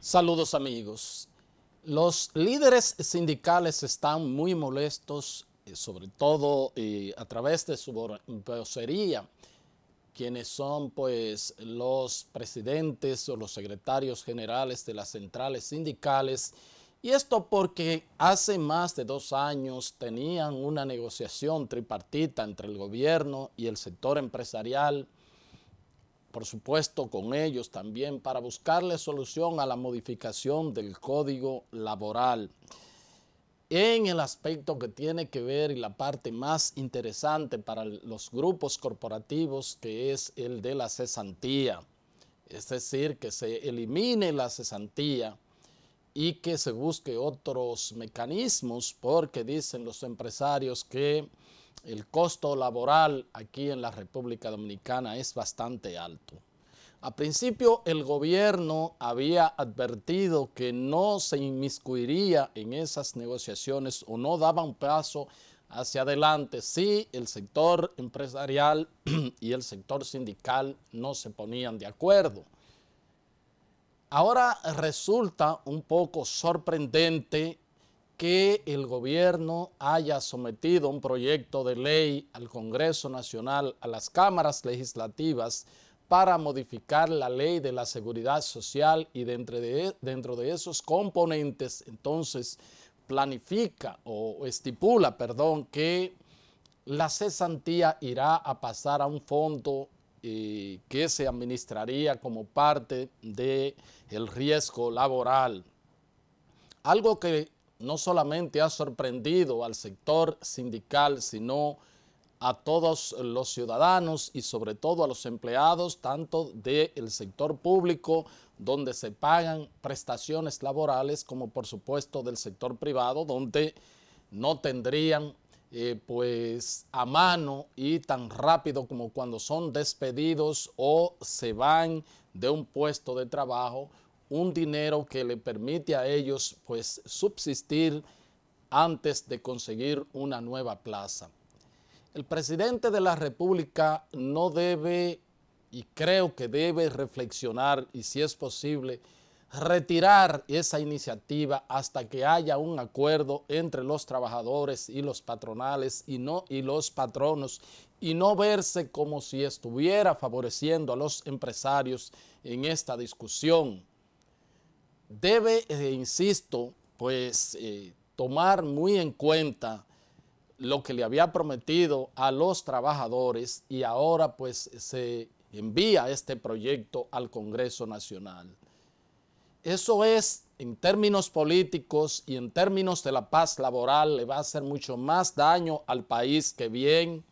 Saludos amigos. Los líderes sindicales están muy molestos, sobre todo a través de su vocería, quienes son pues los presidentes o los secretarios generales de las centrales sindicales, y esto porque hace más de 2 años tenían una negociación tripartita entre el gobierno y el sector empresarial, por supuesto con ellos también, para buscarle solución a la modificación del Código Laboral en el aspecto que tiene que ver y la parte más interesante para los grupos corporativos, que es el de la cesantía. Es decir, que se elimine la cesantía y que se busque otros mecanismos, porque dicen los empresarios que el costo laboral aquí en la República Dominicana es bastante alto. A principio el gobierno había advertido que no se inmiscuiría en esas negociaciones o no daba un paso hacia adelante si el sector empresarial y el sector sindical no se ponían de acuerdo. Ahora resulta un poco sorprendente que el gobierno haya sometido un proyecto de ley al Congreso Nacional, a las cámaras legislativas, para modificar la ley de la seguridad social, y dentro de esos componentes entonces planifica o estipula, que la cesantía irá a pasar a un fondo que se administraría como parte del riesgo laboral. Algo que no solamente ha sorprendido al sector sindical, sino a todos los ciudadanos y sobre todo a los empleados, tanto del sector público, donde se pagan prestaciones laborales, como por supuesto del sector privado, donde no tendrían pues a mano y tan rápido como cuando son despedidos o se van de un puesto de trabajo, un dinero que le permite a ellos pues subsistir antes de conseguir una nueva plaza. El presidente de la República no debe, y creo que debe reflexionar, y si es posible, retirar esa iniciativa hasta que haya un acuerdo entre los trabajadores y los patronales y los patronos, y no verse como si estuviera favoreciendo a los empresarios en esta discusión. Debe, insisto, pues tomar muy en cuenta lo que le había prometido a los trabajadores, y ahora pues se envía este proyecto al Congreso Nacional. Eso es, en términos políticos y en términos de la paz laboral, le va a hacer mucho más daño al país que bien,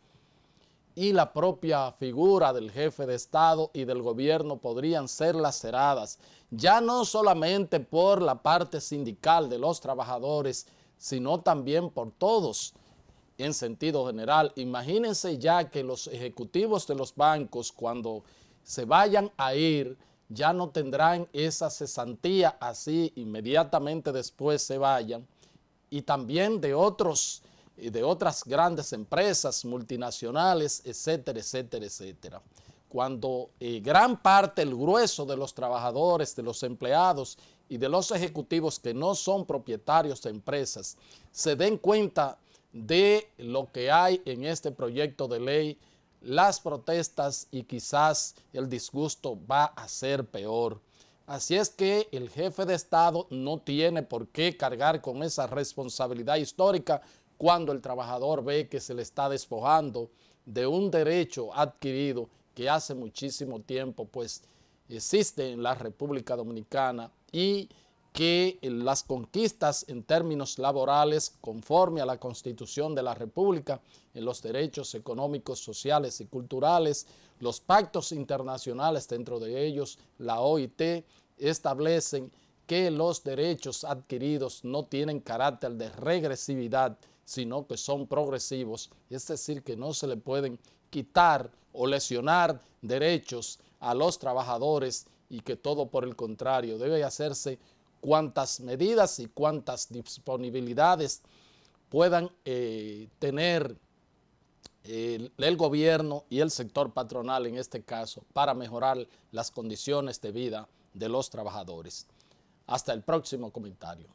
y la propia figura del jefe de Estado y del gobierno podrían ser laceradas, ya no solamente por la parte sindical de los trabajadores, sino también por todos en sentido general. Imagínense ya que los ejecutivos de los bancos, cuando se vayan a ir, ya no tendrán esa cesantía así inmediatamente después se vayan, y también de otras grandes empresas multinacionales, etcétera, etcétera, etcétera. Cuando gran parte, el grueso de los trabajadores, de los empleados y de los ejecutivos que no son propietarios de empresas se den cuenta de lo que hay en este proyecto de ley, las protestas y quizás el disgusto va a ser peor. Así es que el jefe de Estado no tiene por qué cargar con esa responsabilidad histórica cuando el trabajador ve que se le está despojando de un derecho adquirido que hace muchísimo tiempo pues existe en la República Dominicana, y que las conquistas en términos laborales, conforme a la Constitución de la República, en los derechos económicos, sociales y culturales, los pactos internacionales, dentro de ellos la OIT, establecen que los derechos adquiridos no tienen carácter de regresividad, sino que son progresivos, es decir, que no se le pueden quitar o lesionar derechos a los trabajadores, y que todo por el contrario debe hacerse cuantas medidas y cuantas disponibilidades puedan tener el gobierno y el sector patronal en este caso para mejorar las condiciones de vida de los trabajadores. Hasta el próximo comentario.